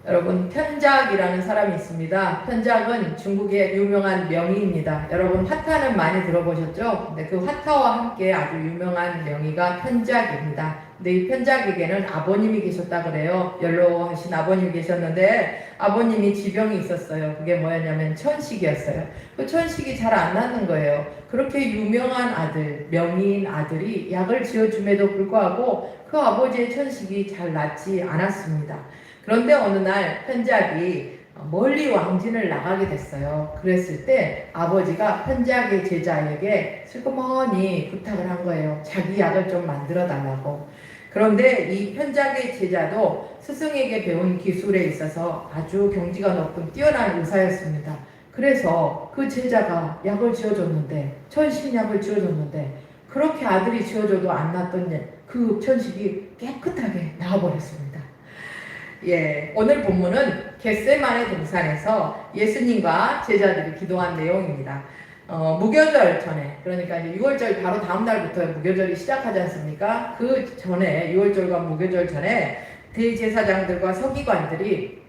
여러분, 편작이라는 사람이 있습니다. 편작은 중국의 유명한 명의입니다. 여러분, 화타는 많이 들어보셨죠? 근데 그 화타와 함께 아주 유명한 명의가 편작입니다. 근데 이 편작에게는 아버님이 계셨다 그래요. 연로하신 아버님이 계셨는데 아버님이 지병이 있었어요. 그게 뭐였냐면 천식이었어요. 그 천식이 잘 안 낫는 거예요. 그렇게 유명한 아들, 명의인 아들이 약을 지어줌에도 불구하고 그 아버지의 천식이 잘 낫지 않았습니다. 그런데 어느 날 편작이 멀리 왕진을 나가게 됐어요. 그랬을 때 아버지가 편작의 제자에게 슬그머니 부탁을 한 거예요. 자기 약을 좀 만들어 달라고. 그런데 이 편작의 제자도 스승에게 배운 기술에 있어서 아주 경지가 높은 뛰어난 의사였습니다. 그래서 그 제자가 약을 지어줬는데, 천식약을 지어줬는데 그렇게 아들이 지어줘도 안 낫던 그 천식이 깨끗하게 나와버렸습니다. 예, 오늘 본문은 겟세마네 동산에서 예수님과 제자들이 기도한 내용입니다. 무교절 전에, 그러니까 이제 6월절 바로 다음 날부터 무교절이 시작하지 않습니까? 그 전에, 6월절과 무교절 전에 대제사장들과 서기관들이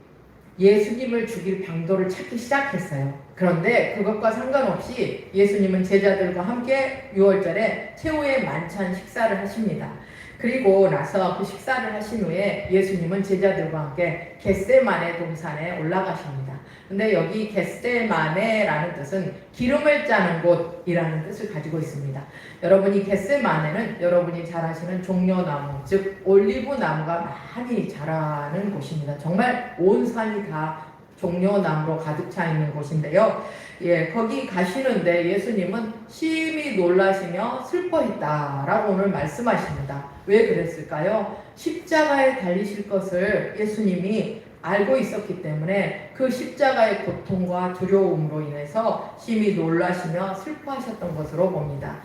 예수님을 죽일 방도를 찾기 시작했어요. 그런데 그것과 상관없이 예수님은 제자들과 함께 6월절에 최후의 만찬 식사를 하십니다. 그리고 나서 그 식사를 하신 후에 예수님은 제자들과 함께 겟세마네 동산에 올라가십니다. 근데 여기 겟세마네라는 뜻은 기름을 짜는 곳이라는 뜻을 가지고 있습니다. 여러분이 겟세마네는 여러분이 잘 아시는 종려나무, 즉 올리브 나무가 많이 자라는 곳입니다. 정말 온 산이 다 종려나무로 가득 차 있는 곳인데요. 예, 거기 가시는데 예수님은 심히 놀라시며 슬퍼했다라고 오늘 말씀하십니다. 왜 그랬을까요? 십자가에 달리실 것을 예수님이 알고 있었기 때문에 그 십자가의 고통과 두려움으로 인해서 심히 놀라시며 슬퍼하셨던 것으로 봅니다.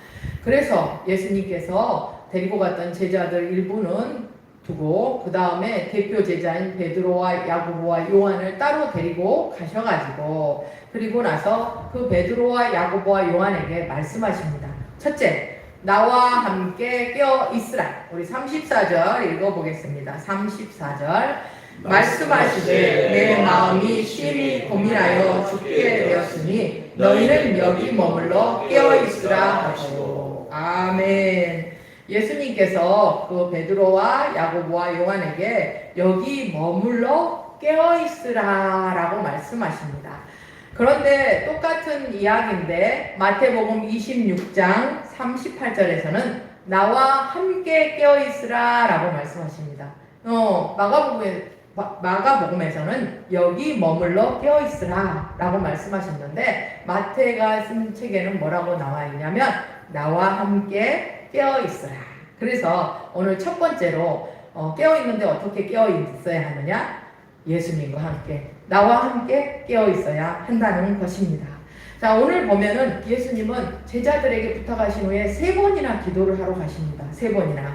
그래서 예수님께서 데리고 갔던 제자들 일부는 두고 그 다음에 대표 제자인 베드로와 야고보와 요한을 따로 데리고 가셔가지고 그리고 나서 그 베드로와 야고보와 요한에게 말씀하십니다. 첫째, 나와 함께 깨어 있으라. 우리 34절 읽어보겠습니다. 34절 말씀하시되 내 마음이 심히 고민하여 죽게 되었으니 너희는 여기 머물러 깨어 있으라 하시고. 아멘. 예수님께서 그 베드로와 야고보와 요한에게 여기 머물러 깨어 있으라 라고 말씀하십니다. 그런데 똑같은 이야기인데 마태복음 26장 38절에서는 나와 함께 깨어 있으라 라고 말씀하십니다. 마가복음에서는 여기 머물러 깨어 있으라 라고 말씀하셨는데 마태가 쓴 책에는 뭐라고 나와 있냐면 나와 함께 깨어 있으라. 그래서 오늘 첫 번째로 깨어 있는데 어떻게 깨어 있어야 하느냐? 예수님과 함께, 나와 함께 깨어 있어야 한다는 것입니다. 자, 오늘 보면은 예수님은 제자들에게 부탁하신 후에 3번이나 기도를 하러 가십니다. 3번이나.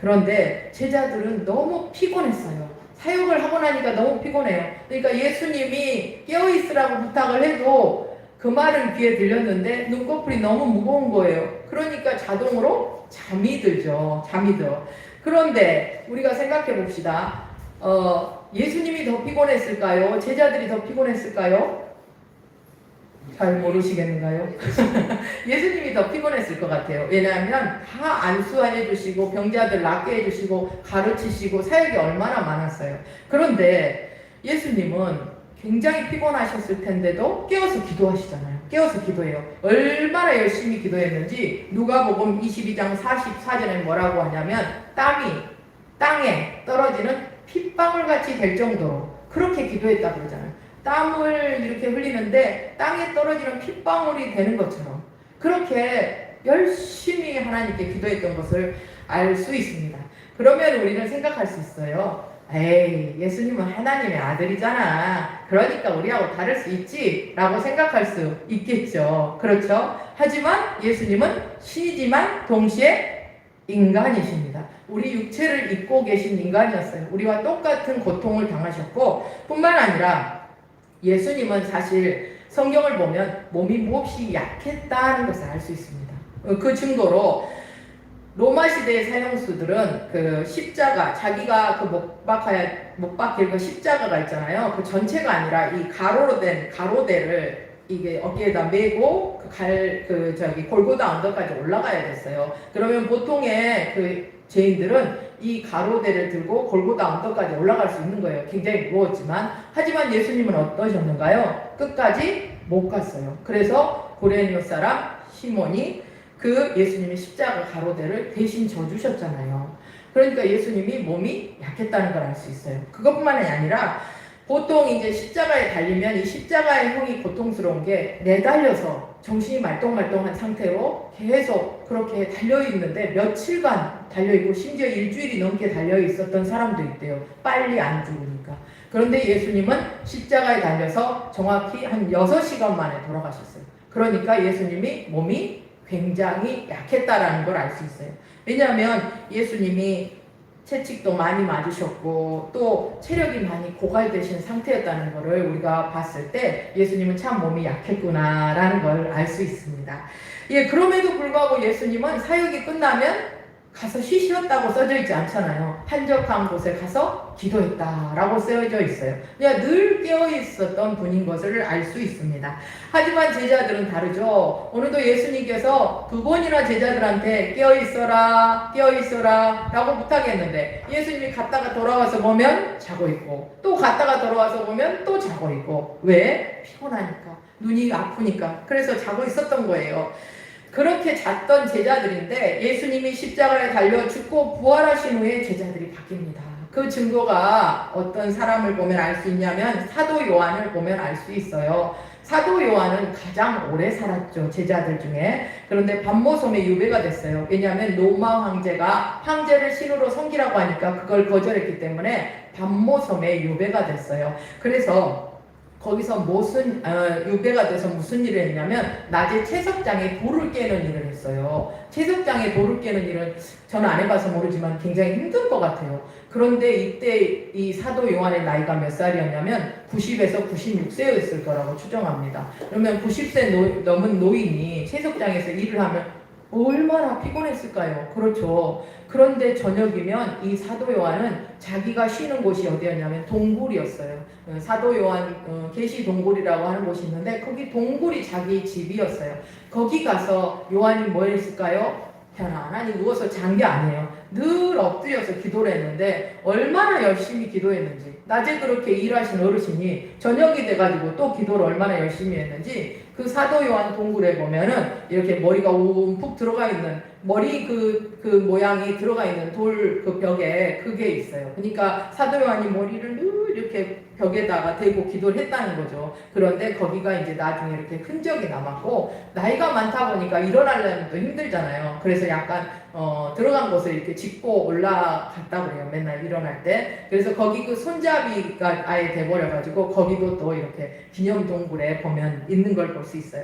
그런데 제자들은 너무 피곤했어요. 사역을 하고 나니까 너무 피곤해요. 그러니까 예수님이 깨어 있으라고 부탁을 해도 그 말은 귀에 들렸는데 눈꺼풀이 너무 무거운 거예요. 그러니까 자동으로 잠이 들죠. 잠이 들어. 그런데 우리가 생각해 봅시다. 예수님이 더 피곤했을까요? 제자들이 더 피곤했을까요? 잘 모르시겠는가요? 예수님이 더 피곤했을 것 같아요. 왜냐하면 다 안수해 주시고 병자들 낫게 해주시고 가르치시고 사역이 얼마나 많았어요. 그런데 예수님은 굉장히 피곤하셨을 텐데도 깨어서 기도하시잖아요. 깨어서 기도해요. 얼마나 열심히 기도했는지 누가복음 22장 44절에 뭐라고 하냐면 땀이 땅에 떨어지는 핏방울같이 될 정도로 그렇게 기도했다고 그러잖아요. 땀을 이렇게 흘리는데 땅에 떨어지는 핏방울이 되는 것처럼 그렇게 열심히 하나님께 기도했던 것을 알 수 있습니다. 그러면 우리는 생각할 수 있어요. 에이, 예수님은 하나님의 아들이잖아. 그러니까 우리하고 다를 수 있지 라고 생각할 수 있겠죠. 그렇죠? 하지만 예수님은 신이지만 동시에 인간이십니다. 우리 육체를 입고 계신 인간이었어요. 우리와 똑같은 고통을 당하셨고 뿐만 아니라 예수님은 사실 성경을 보면 몸이 몹시 약했다는 것을 알 수 있습니다. 그 증거로 로마 시대의 사형수들은 그 십자가, 자기가 그 못 박힐 그 십자가가 있잖아요. 그 전체가 아니라 이 가로로 된 가로대를 이게 어깨에다 메고 골고다 언덕까지 올라가야 됐어요. 그러면 보통의 그 죄인들은 이 가로대를 들고 골고다 언덕까지 올라갈 수 있는 거예요. 굉장히 무거웠지만. 하지만 예수님은 어떠셨는가요? 끝까지 못 갔어요. 그래서 고레니오 사람 시몬이 그 예수님의 십자가 가로대를 대신 져주셨잖아요. 그러니까 예수님이 몸이 약했다는 걸 알 수 있어요. 그것뿐만이 아니라 보통 이제 십자가에 달리면 이 십자가의 형이 고통스러운 게 내달려서 정신이 말똥말똥한 상태로 계속 그렇게 달려있는데 며칠간 달려있고 심지어 일주일이 넘게 달려있었던 사람도 있대요. 빨리 안 죽으니까. 그런데 예수님은 십자가에 달려서 정확히 한 6시간 만에 돌아가셨어요. 그러니까 예수님이 몸이 굉장히 약했다라는 걸 알 수 있어요. 왜냐하면 예수님이 채찍도 많이 맞으셨고 또 체력이 많이 고갈되신 상태였다는 것을 우리가 봤을 때 예수님은 참 몸이 약했구나라는 걸 알 수 있습니다. 예, 그럼에도 불구하고 예수님은 사역이 끝나면 가서 쉬셨다고 써져 있지 않잖아요. 한적한 곳에 가서 기도했다라고 써져 있어요. 그냥 늘 깨어 있었던 분인 것을 알 수 있습니다. 하지만 제자들은 다르죠. 오늘도 예수님께서 2번이나 제자들한테 깨어 있어라 라고 부탁했는데 예수님이 갔다가 돌아와서 보면 자고 있고 또 갔다가 돌아와서 보면 또 자고 있고. 왜? 피곤하니까, 눈이 아프니까. 그래서 자고 있었던 거예요. 그렇게 잤던 제자들인데 예수님이 십자가에 달려 죽고 부활하신 후에 제자들이 바뀝니다. 그 증거가 어떤 사람을 보면 알 수 있냐면 사도 요한을 보면 알 수 있어요. 사도 요한은 가장 오래 살았죠, 제자들 중에. 그런데 반모섬에 유배가 됐어요. 왜냐하면 로마 황제를 신으로 섬기라고 하니까 그걸 거절했기 때문에 반모섬에 유배가 됐어요. 그래서 거기서 유배가 돼서 무슨 일을 했냐면 낮에 채석장에 돌을 깨는 일을 했어요. 채석장에 돌을 깨는 일은 저는 안 해봐서 모르지만 굉장히 힘들 것 같아요. 그런데 이때 이 사도 요한의 나이가 몇 살이었냐면 90에서 96세였을 거라고 추정합니다. 그러면 90세 넘은 노인이 채석장에서 일을 하면 얼마나 피곤했을까요? 그렇죠. 그런데 저녁이면 이 사도 요한은 자기가 쉬는 곳이 어디였냐면 동굴이었어요. 사도 요한 계시 동굴이라고 하는 곳이 있는데 거기 동굴이 자기 집이었어요. 거기 가서 요한이 뭐 했을까요? 편안하니 누워서 잔 게 아니에요. 늘 엎드려서 기도를 했는데 얼마나 열심히 기도했는지, 낮에 그렇게 일하신 어르신이 저녁이 돼가지고 또 기도를 얼마나 열심히 했는지 그 사도 요한 동굴에 보면은 이렇게 머리가 움푹 들어가 있는 머리 그 모양이 들어가 있는 돌 그 벽에 그게 있어요. 그러니까 사도 요한이 머리를 늘 이렇게 벽에다가 대고 기도를 했다는 거죠. 그런데 거기가 이제 나중에 이렇게 흔적이 남았고 나이가 많다 보니까 일어나려면 또 힘들잖아요. 그래서 약간 들어간 곳을 이렇게 짚고 올라갔다고 그래요. 맨날 일어날 때. 그래서 거기 그 손잡이가 아예 돼버려가지고 거기도 또 이렇게 기념 동굴에 보면 있는 걸 볼 수 있어요.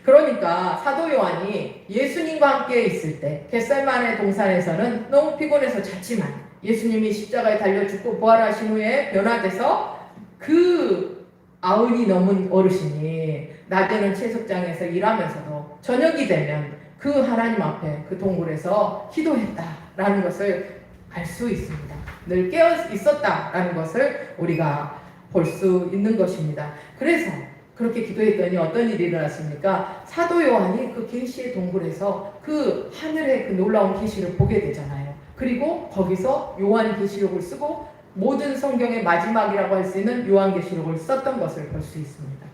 그러니까 사도 요한이 예수님과 함께 있을 때 겟세마네 동산에서는 너무 피곤해서 잤지만 예수님이 십자가에 달려 죽고 부활하신 후에 변화돼서 그 90이 넘은 어르신이 낮에는 채석장에서 일하면서도 저녁이 되면 그 하나님 앞에 그 동굴에서 기도했다라는 것을 알 수 있습니다. 늘 깨어 있었다라는 것을 우리가 볼 수 있는 것입니다. 그래서 그렇게 기도했더니 어떤 일이 일어났습니까? 사도 요한이 그 계시의 동굴에서 그 하늘의 그 놀라운 계시를 보게 되잖아요. 그리고 거기서 요한계시록을 쓰고 모든 성경의 마지막이라고 할 수 있는 요한계시록을 썼던 것을 볼 수 있습니다.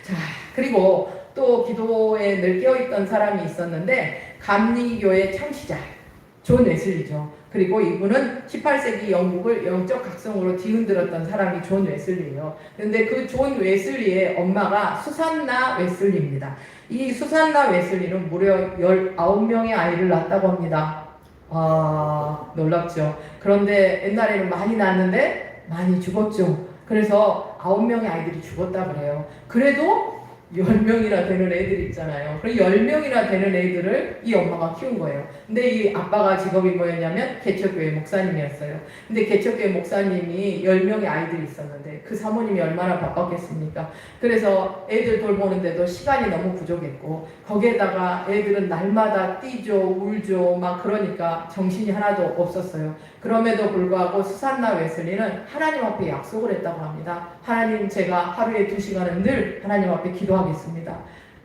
자, 그리고 또 기도에 늘 깨어있던 사람이 있었는데 감리교의 창시자 존 웨슬리죠. 그리고 이분은 18세기 영국을 영적 각성으로 뒤흔들었던 사람이 존 웨슬리예요. 그런데 그 존 웨슬리의 엄마가 수산나 웨슬리입니다. 이 수산나 웨슬리는 무려 19명의 아이를 낳았다고 합니다. 놀랍죠. 그런데 옛날에는 많이 낳았는데 많이 죽었죠. 그래서 9명의 아이들이 죽었다 그래요. 그래도 10명이나 되는 애들 있잖아요. 그 10명이나 되는 애들을 이 엄마가 키운 거예요. 근데 이 아빠가 직업이 뭐였냐면 개척교회 목사님이었어요. 근데 개척교회 목사님이 10명의 아이들이 있었는데 그 사모님이 얼마나 바빴겠습니까? 그래서 애들 돌보는데도 시간이 너무 부족했고 거기에다가 애들은 날마다 뛰죠, 울죠, 막 그러니까 정신이 하나도 없었어요. 그럼에도 불구하고 수산나 웨슬리는 하나님 앞에 약속을 했다고 합니다. 하나님, 제가 하루에 2시간은 늘 하나님 앞에 기도하겠습니다.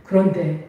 그런데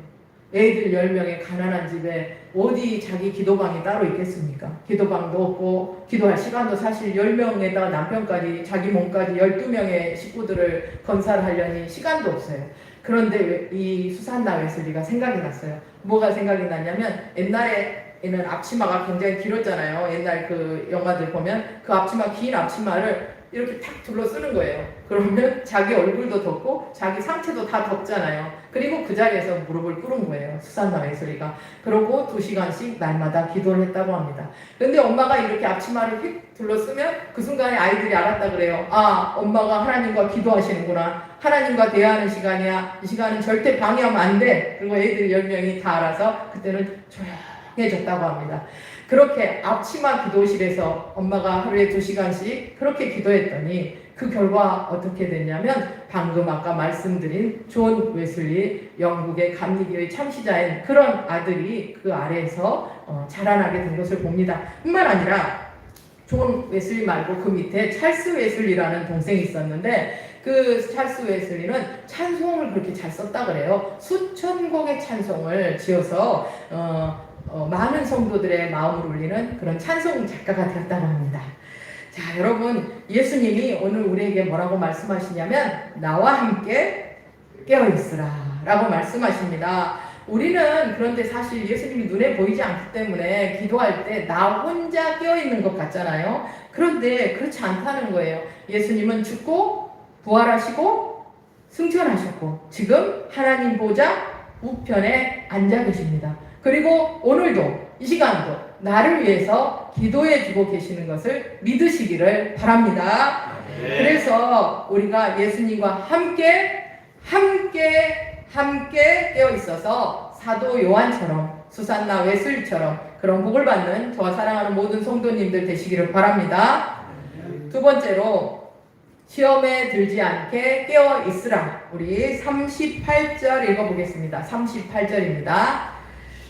애들 10명의 가난한 집에 어디 자기 기도방이 따로 있겠습니까? 기도방도 없고 기도할 시간도 사실 10명에다가 남편까지 자기 몸까지 12명의 식구들을 건설하려니 시간도 없어요. 그런데 이 수산나 웨슬리가 생각이 났어요. 뭐가 생각이 났냐면 옛날에는 앞치마가 굉장히 길었잖아요. 옛날 그 영화들 보면 그 앞치마, 긴 앞치마를 이렇게 탁 둘러 쓰는 거예요. 그러면 자기 얼굴도 덮고 자기 상체도 다 덮잖아요. 그리고 그 자리에서 무릎을 꿇은 거예요. 수산나 웨슬리가. 그러고 2시간씩 날마다 기도를 했다고 합니다. 근데 엄마가 이렇게 앞치마를 휙 둘러 쓰면 그 순간에 아이들이 알았다 그래요. 아, 엄마가 하나님과 기도하시는구나. 하나님과 대화하는 시간이야. 이 시간은 절대 방해하면 안 돼. 그리고 애들 10명이 다 알아서 그때는 조용해졌다고 합니다. 그렇게 앞치마 기도실에서 엄마가 하루에 2시간씩 그렇게 기도했더니 그 결과 어떻게 됐냐면 방금 아까 말씀드린 존 웨슬리, 영국의 감리교의 참시자인 그런 아들이 그 아래에서 자라나게 된 것을 봅니다. 뿐만 아니라 존 웨슬리 말고 그 밑에 찰스 웨슬리라는 동생이 있었는데 그 찰스 웨슬리는 찬송을 그렇게 잘 썼다 그래요. 수천 곡의 찬송을 지어서 많은 성도들의 마음을 울리는 그런 찬송 작가가 되었다고 합니다. 자, 여러분, 예수님이 오늘 우리에게 뭐라고 말씀하시냐면 나와 함께 깨어있으라 라고 말씀하십니다. 우리는 그런데 사실 예수님이 눈에 보이지 않기 때문에 기도할 때 나 혼자 깨어있는 것 같잖아요. 그런데 그렇지 않다는 거예요. 예수님은 죽고 부활하시고 승천하셨고 지금 하나님 보좌 우편에 앉아 계십니다. 그리고 오늘도 이 시간도 나를 위해서 기도해 주고 계시는 것을 믿으시기를 바랍니다. 네. 그래서 우리가 예수님과 함께 깨어 있어서 사도 요한처럼 수산나 웨슬리처럼 그런 복을 받는 저와 사랑하는 모든 성도님들 되시기를 바랍니다. 두 번째로 시험에 들지 않게 깨어 있으라. 우리 38절 읽어보겠습니다. 38절입니다.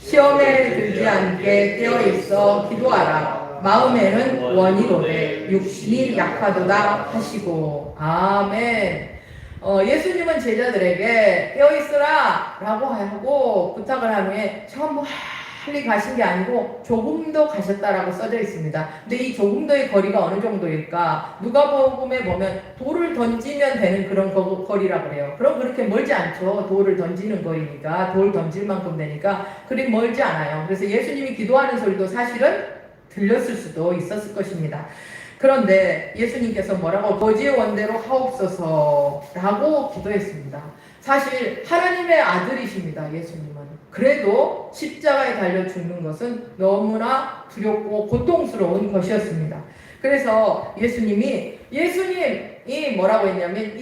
시험에 들지 않게 깨어 있어 기도하라. 마음에는 원이로되 육신이 약하도다 하시고. 아멘. 예수님은 제자들에게 깨어 있으라 라고 하고 부탁을 한 후에 처음 멀리 가신 게 아니고 조금도 가셨다라고 써져 있습니다. 근데 이 조금도의 거리가 어느 정도일까? 누가복음에 보면 돌을 던지면 되는 그런 거리라 그래요. 그럼 그렇게 멀지 않죠. 돌을 던지는 거리니까 돌 던질 만큼 되니까 그리 멀지 않아요. 그래서 예수님이 기도하는 소리도 사실은 들렸을 수도 있었을 것입니다. 그런데 예수님께서 뭐라고 거지의 원대로 하옵소서 라고 기도했습니다. 사실 하나님의 아들이십니다. 예수님은. 그래도 십자가에 달려 죽는 것은 너무나 두렵고 고통스러운 것이었습니다. 그래서 예수님이 뭐라고 했냐면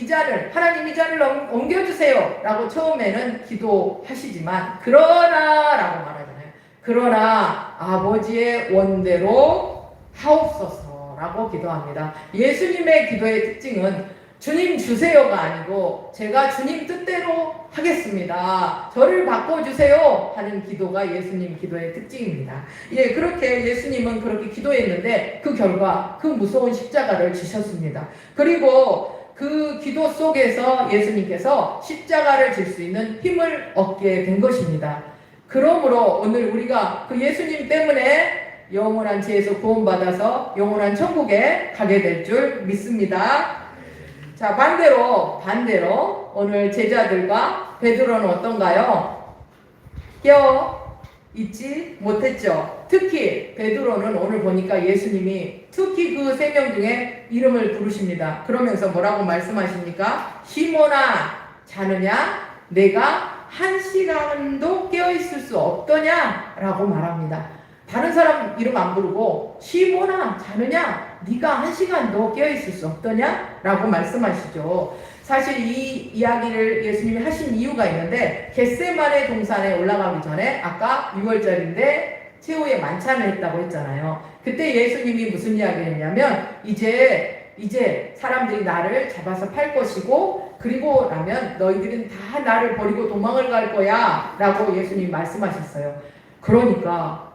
하나님 이 잔을 옮겨주세요 라고 처음에는 기도하시지만 그러나 라고 말하잖아요. 그러나 아버지의 원대로 하옵소서 라고 기도합니다. 예수님의 기도의 특징은 주님 주세요가 아니고 제가 주님 뜻대로 하겠습니다. 저를 바꿔주세요 하는 기도가 예수님 기도의 특징입니다. 예, 그렇게 예수님은 그렇게 기도했는데 그 결과 그 무서운 십자가를 지셨습니다. 그리고 그 기도 속에서 예수님께서 십자가를 질 수 있는 힘을 얻게 된 것입니다. 그러므로 오늘 우리가 그 예수님 때문에 영원한 죄에서 구원받아서 영원한 천국에 가게 될 줄 믿습니다. 자, 반대로 오늘 제자들과 베드로는 어떤가요? 깨어 있지 못했죠. 특히 베드로는 오늘 보니까 예수님이 특히 그 3명 중에 이름을 부르십니다. 그러면서 뭐라고 말씀하십니까? 시몬아 자느냐? 내가 1시간도 깨어 있을 수 없더냐? 라고 말합니다. 다른 사람 이름 안 부르고 시몬아 자느냐? 네가 1시간도 깨어있을 수 없더냐? 라고 말씀하시죠. 사실 이 이야기를 예수님이 하신 이유가 있는데, 겟세마네 동산에 올라가기 전에 아까 6월절인데 최후의 만찬을 했다고 했잖아요. 그때 예수님이 무슨 이야기를 했냐면, 이제 사람들이 나를 잡아서 팔 것이고, 그리고 나면 너희들은 다 나를 버리고 도망을 갈 거야 라고 예수님이 말씀하셨어요. 그러니까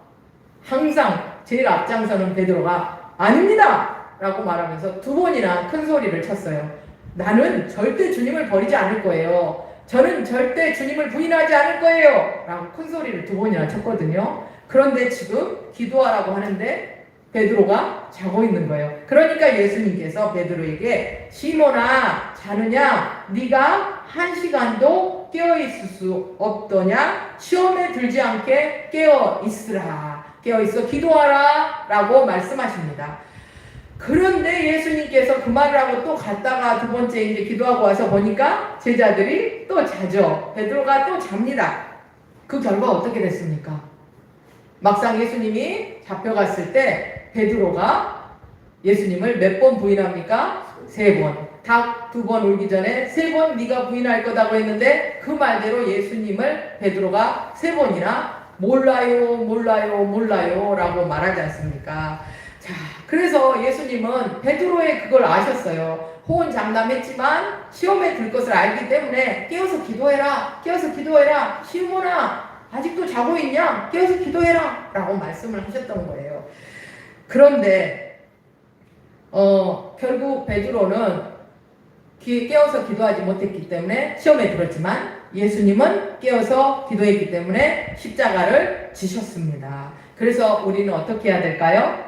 항상 제일 앞장서는 베드로가 아닙니다 라고 말하면서 두 번이나 큰 소리를 쳤어요. 나는 절대 주님을 버리지 않을 거예요. 저는 절대 주님을 부인하지 않을 거예요 라고 큰 소리를 두 번이나 쳤거든요. 그런데 지금 기도하라고 하는데 베드로가 자고 있는 거예요. 그러니까 예수님께서 베드로에게 시몬아 자느냐? 네가 1시간도 깨어있을 수 없더냐? 시험에 들지 않게 깨어있으라. 깨어있어 기도하라 라고 말씀하십니다. 그런데 예수님께서 그 말을 하고 또 갔다가 두 번째 이제 기도하고 와서 보니까 제자들이 또 자죠. 베드로가 또 잡니다. 그 결과 어떻게 됐습니까? 막상 예수님이 잡혀갔을 때 베드로가 예수님을 몇 번 부인합니까? 3번. 닭 2번 울기 전에 3번 네가 부인할 거다고 했는데 그 말대로 예수님을 베드로가 3번이나 몰라요 라고 말하지 않습니까? 자, 그래서 예수님은 베드로의 그걸 아셨어요. 호언장담했지만 시험에 들 것을 알기 때문에 깨어서 기도해라. 시몬아 아직도 자고 있냐? 깨어서 기도해라 라고 말씀을 하셨던 거예요. 그런데 결국 베드로는 깨어서 기도하지 못했기 때문에 시험에 들었지만 예수님은 깨어서 기도했기 때문에 십자가를 지셨습니다. 그래서 우리는 어떻게 해야 될까요?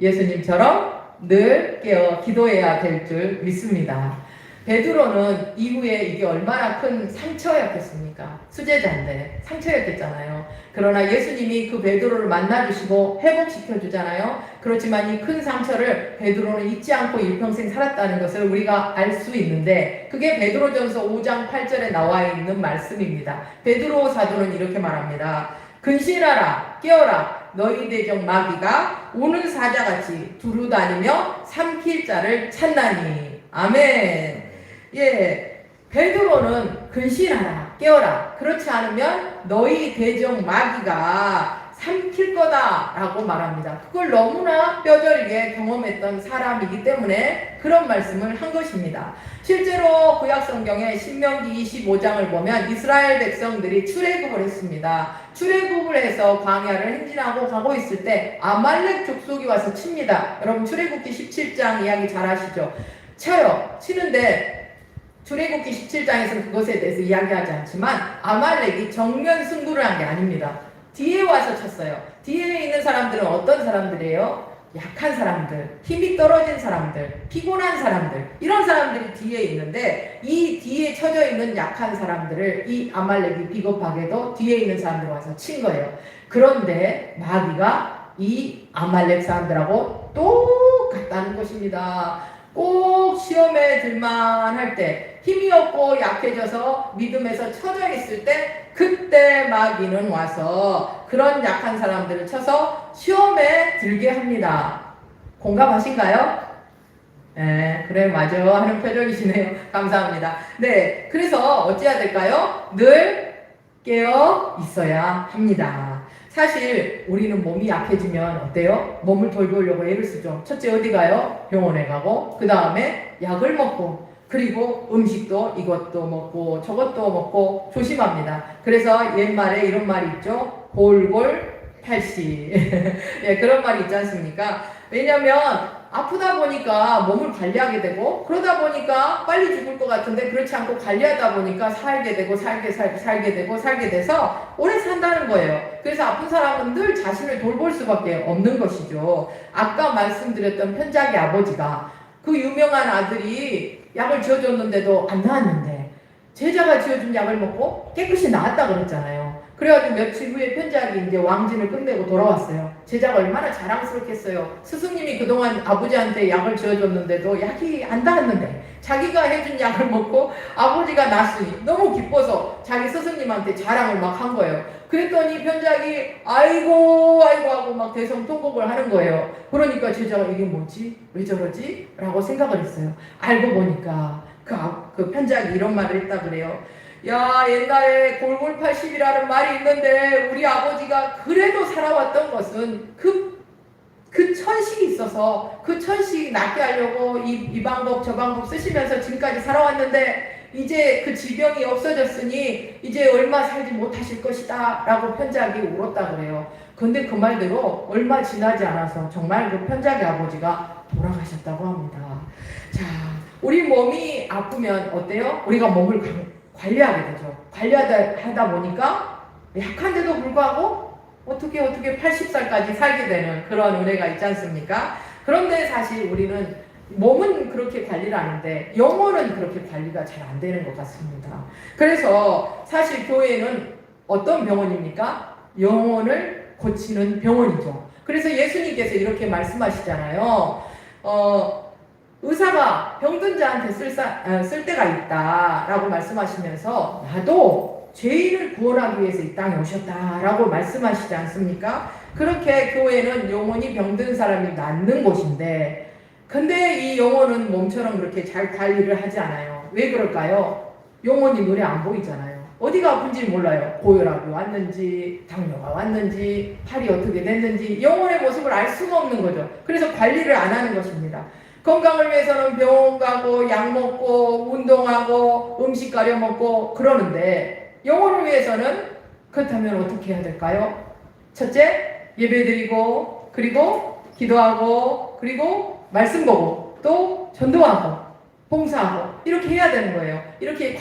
예수님처럼 늘 깨어 기도해야 될 줄 믿습니다. 베드로는 이후에 이게 얼마나 큰 상처였겠습니까? 수제자인데 상처였겠잖아요. 그러나 예수님이 그 베드로를 만나주시고 회복시켜주잖아요. 그렇지만 이 큰 상처를 베드로는 잊지 않고 일평생 살았다는 것을 우리가 알 수 있는데 그게 베드로전서 5장 8절에 나와 있는 말씀입니다. 베드로 사도는 이렇게 말합니다. 근신하라 깨어라 너희 대적 마귀가 우는 사자같이 두루다니며 삼킬 자를 찾나니. 아멘. 예, 베드로는 근신하라 깨어라 그렇지 않으면 너희 대적 마귀가 삼킬 거다라고 말합니다. 그걸 너무나 뼈저리게 경험했던 사람이기 때문에 그런 말씀을 한 것입니다. 실제로 구약성경의 신명기 25장을 보면 이스라엘 백성들이 출애굽을 했습니다. 출애굽을 해서 광야를 행진하고 가고 있을 때 아말렉 족속이 와서 칩니다. 여러분 출애굽기 17장 이야기 잘 아시죠? 치는데 출애굽기 17장에서는 그것에 대해서 이야기하지 않지만 아말렉이 정면 승부를 한 게 아닙니다. 뒤에 와서 쳤어요. 뒤에 있는 사람들은 어떤 사람들이에요? 약한 사람들, 힘이 떨어진 사람들, 피곤한 사람들, 이런 사람들이 뒤에 있는데 이 뒤에 쳐져 있는 약한 사람들을 이 아말렉이 비겁하게도 뒤에 있는 사람들 와서 친 거예요. 그런데 마귀가 이 아말렉 사람들하고 똑같다는 것입니다. 꼭 시험에 들만 할 때 힘이 없고 약해져서 믿음에서 처져 있을 때 그때 마귀는 와서 그런 약한 사람들을 쳐서 시험에 들게 합니다. 공감하신가요? 네, 그래 맞아 하는 표정이시네요. 감사합니다. 네, 그래서 어찌해야 될까요? 늘 깨어 있어야 합니다. 사실 우리는 몸이 약해지면 어때요? 몸을 돌보려고 애를 쓰죠. 첫째 어디 가요? 병원에 가고 그 다음에 약을 먹고 그리고 음식도 이것도 먹고 저것도 먹고 조심합니다. 그래서 옛말에 이런 말이 있죠. 골골팔시. 예, 그런 말이 있지 않습니까? 왜냐면 아프다 보니까 몸을 관리하게 되고 그러다 보니까 빨리 죽을 것 같은데 그렇지 않고 관리하다 보니까 살게 되고 살게 돼서 오래 산다는 거예요. 그래서 아픈 사람은 늘 자신을 돌볼 수밖에 없는 것이죠. 아까 말씀드렸던 편작의 아버지가 그 유명한 아들이 약을 지어줬는데도 안 나았는데 제자가 지어준 약을 먹고 깨끗이 나았다 그랬잖아요. 그래가지고 며칠 후에 편작이 이제 왕진을 끝내고 돌아왔어요. 제자가 얼마나 자랑스럽겠어요. 스승님이 그동안 아버지한테 약을 지어줬는데도 약이 안 닿았는데 자기가 해준 약을 먹고 아버지가 낫으니 너무 기뻐서 자기 스승님한테 자랑을 막 한 거예요. 그랬더니 편작이 아이고 하고 막 대성통곡을 하는 거예요. 그러니까 제자가 이게 뭐지? 왜 저러지? 라고 생각을 했어요. 알고 보니까 그 편지하기 이런 말을 했다 그래요. 야, 옛날에 골골 80이라는 말이 있는데 우리 아버지가 그래도 살아왔던 것은 그 천식이 있어서 그 천식 낫게 하려고 이 방법 저 방법 쓰시면서 지금까지 살아왔는데 이제 그 질병이 없어졌으니 이제 얼마 살지 못하실 것이다 라고 편지하기 울었다 그래요. 근데 그 말대로 얼마 지나지 않아서 정말 그 편지하기 아버지가 돌아가셨다고 합니다. 자, 우리 몸이 아프면 어때요? 우리가 몸을 관리하게 되죠. 관리하다 보니까 약한데도 불구하고 어떻게 80살까지 살게 되는 그런 은혜가 있지 않습니까? 그런데 사실 우리는 몸은 그렇게 관리를 하는데 영혼은 그렇게 관리가 잘 안 되는 것 같습니다. 그래서 사실 교회는 어떤 병원입니까? 영혼을 고치는 병원이죠. 그래서 예수님께서 이렇게 말씀하시잖아요. 의사가 병든 자한테 쓸 때가 있다라고 말씀하시면서 나도 죄인을 구원하기 위해서 이 땅에 오셨다라고 말씀하시지 않습니까? 그렇게 교회는 영혼이 병든 사람이 낫는 곳인데 근데 이 영혼은 몸처럼 그렇게 잘 관리를 하지 않아요. 왜 그럴까요? 영혼이 눈에 안 보이잖아요. 어디가 아픈지 몰라요. 고혈압이 왔는지 당뇨가 왔는지 팔이 어떻게 됐는지 영혼의 모습을 알 수가 없는 거죠. 그래서 관리를 안 하는 것입니다. 건강을 위해서는 병원 가고 약 먹고 운동하고 음식 가려 먹고 그러는데 영혼을 위해서는 그렇다면 어떻게 해야 될까요? 첫째, 예배드리고 그리고 기도하고 그리고 말씀 보고 또 전도하고 봉사하고 이렇게 해야 되는 거예요. 이렇게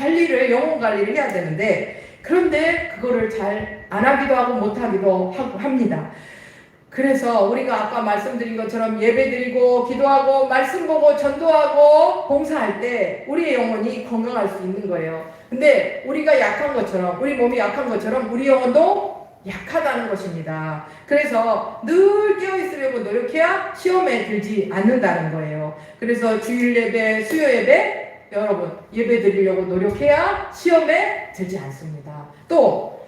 영혼 관리를 해야 되는데 그런데 그거를 잘 안 하기도 하고 못 하기도 합니다. 그래서 우리가 아까 말씀드린 것처럼 예배드리고 기도하고 말씀 보고 전도하고 봉사할 때 우리의 영혼이 건강할 수 있는 거예요. 근데 우리가 약한 것처럼 우리 몸이 약한 것처럼 우리 영혼도 약하다는 것입니다. 그래서 늘 깨어있으려고 노력해야 시험에 들지 않는다는 거예요. 그래서 주일 예배, 수요 예배 여러분 예배 드리려고 노력해야 시험에 들지 않습니다. 또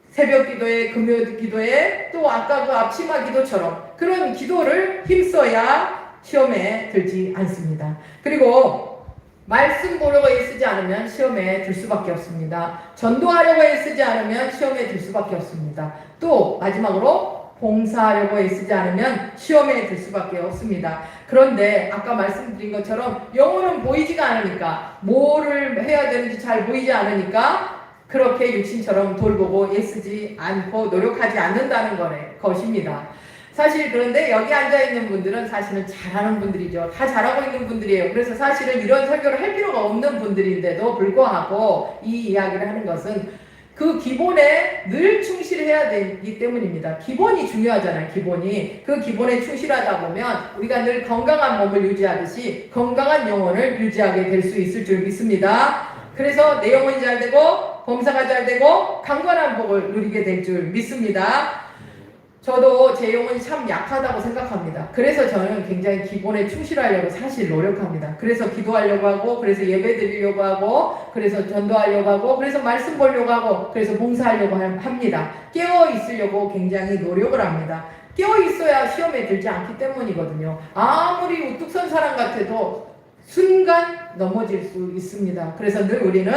새벽 기도에 금요 기도에 또 아까 그 앞치마 기도처럼 그런 기도를 힘써야 시험에 들지 않습니다. 그리고 말씀 보려고 애쓰지 않으면 시험에 들 수밖에 없습니다. 전도하려고 애쓰지 않으면 시험에 들 수밖에 없습니다. 또 마지막으로 봉사하려고 애쓰지 않으면 시험에 들 수밖에 없습니다. 그런데 아까 말씀드린 것처럼 영혼은 보이지가 않으니까 뭐를 해야 되는지 잘 보이지 않으니까 그렇게 육신처럼 돌보고 애쓰지 않고 노력하지 않는다는 것입니다. 사실 그런데 여기 앉아있는 분들은 사실은 잘하는 분들이죠. 다 잘하고 있는 분들이에요. 그래서 사실은 이런 설교를 할 필요가 없는 분들인데도 불구하고 이 이야기를 하는 것은 그 기본에 늘 충실해야 되기 때문입니다. 기본이 중요하잖아요. 기본이. 그 기본에 충실하다 보면 우리가 늘 건강한 몸을 유지하듯이 건강한 영혼을 유지하게 될 수 있을 줄 믿습니다. 그래서 내 영혼이 잘 되고 범사가 잘 되고 강건한 복을 누리게 될 줄 믿습니다. 저도 제 영혼이 참 약하다고 생각합니다. 그래서 저는 굉장히 기본에 충실하려고 사실 노력합니다. 그래서 기도하려고 하고 그래서 예배 드리려고 하고 그래서 전도하려고 하고 그래서 말씀 보려고 하고 그래서 봉사하려고 합니다. 깨어 있으려고 굉장히 노력을 합니다. 깨어 있어야 시험에 들지 않기 때문이거든요. 아무리 우뚝 선 사람 같아도 순간 넘어질 수 있습니다. 그래서 늘 우리는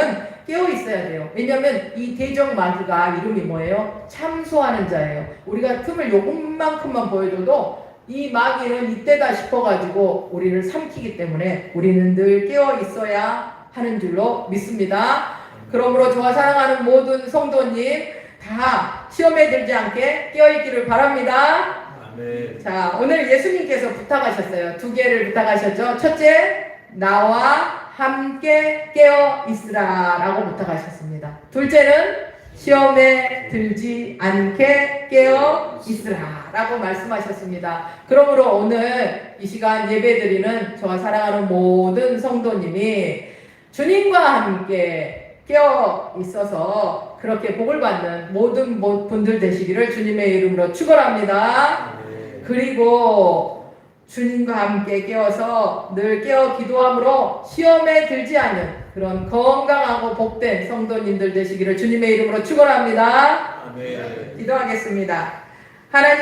깨어 있어야 돼요. 왜냐하면 이 대적마귀가 이름이 뭐예요? 참소하는 자예요. 우리가 틈을 요것만큼만 보여줘도 이 마귀는 이때다 싶어가지고 우리를 삼키기 때문에 우리는 늘 깨어 있어야 하는 줄로 믿습니다. 그러므로 저와 사랑하는 모든 성도님 다 시험에 들지 않게 깨어 있기를 바랍니다. 아멘. 자, 오늘 예수님께서 부탁하셨어요. 두 개를 부탁하셨죠. 첫째, 나와 함께 깨어 있으라 라고 부탁하셨습니다. 둘째는 시험에 들지 않게 깨어 있으라 라고 말씀하셨습니다. 그러므로 오늘 이 시간 예배드리는 저와 사랑하는 모든 성도님이 주님과 함께 깨어 있어서 그렇게 복을 받는 모든 분들 되시기를 주님의 이름으로 축원합니다. 그리고 주님과 함께 깨어서 늘 깨어 기도함으로 시험에 들지 않는 그런 건강하고 복된 성도님들 되시기를 주님의 이름으로 축원합니다. 기도하겠습니다. 하나님